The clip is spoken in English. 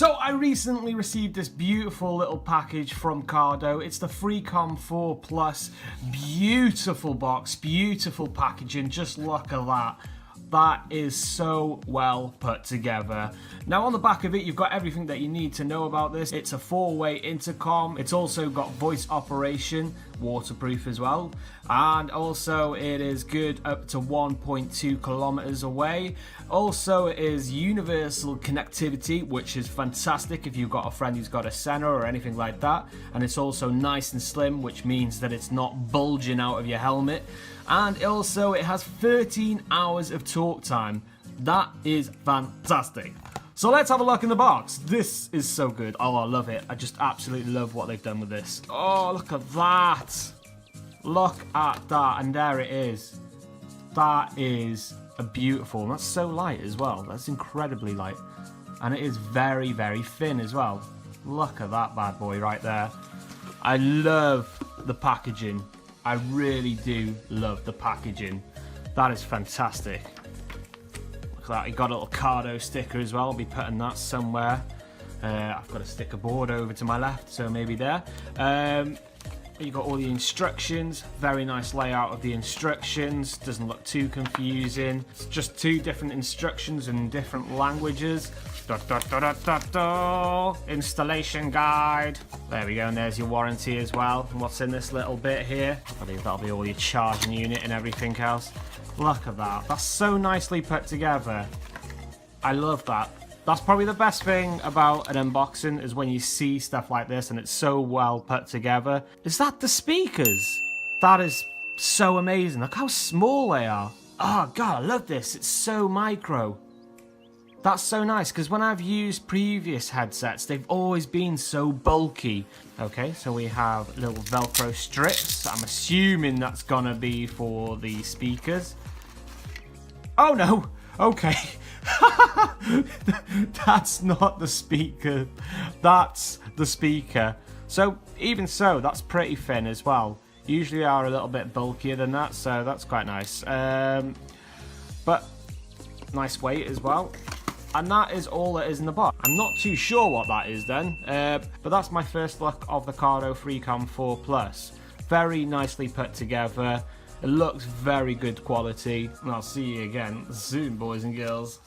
So I recently received this beautiful little package from Cardo. It's the Freecom 4 Plus. Beautiful box, beautiful packaging. Just look at that. That is so well put together. Now on the back of it, you've got everything that you need to know about this. It's a 4-way intercom. It's also got voice operation, waterproof as well. And also it is good up to 1.2 kilometers away. Also it is universal connectivity, which is fantastic if you've got a friend who's got a Senna or anything like that. And it's also nice and slim, which means that it's not bulging out of your helmet. And also it has 13 hours of talk time. That is fantastic. So let's have a look in the box. This is so good. Oh, I love it. I just absolutely love what they've done with this. Oh, look at that. Look at that. And there it is. That is a beautiful. That's so light as well. That's incredibly light. And it is very, very thin as well. Look at that bad boy right there. I love the packaging. I really do love the packaging. That is fantastic. Look at that, you got a little Cardo sticker as well. I'll be putting that somewhere. I've got a sticker board over to my left, so maybe there. You've got all the instructions. Very nice layout of the instructions. Doesn't look too confusing. It's just 2 different instructions in different languages. Installation guide. There we go, and there's your warranty as well. And what's in this little bit here? I believe that'll be all your charging unit and everything else. Look at that. That's so nicely put together. I love that. That's probably the best thing about an unboxing, is when you see stuff like this and it's so well put together. Is that the speakers? That is so amazing. Look how small they are. Oh god, I love this. It's so micro. That's so nice, because when I've used previous headsets, they've always been so bulky. Okay, so we have little Velcro strips. I'm assuming that's gonna be for the speakers. Oh no, okay. That's not the speaker. That's the speaker. So even so, that's pretty thin as well. Usually they are a little bit bulkier than that, so that's quite nice. But nice weight as well. And that is all that is in the box. I'm not too sure what that is then, but that's my first look of the Cardo Freecom 4 Plus. Very nicely put together. It looks very good quality. And I'll see you again soon, boys and girls.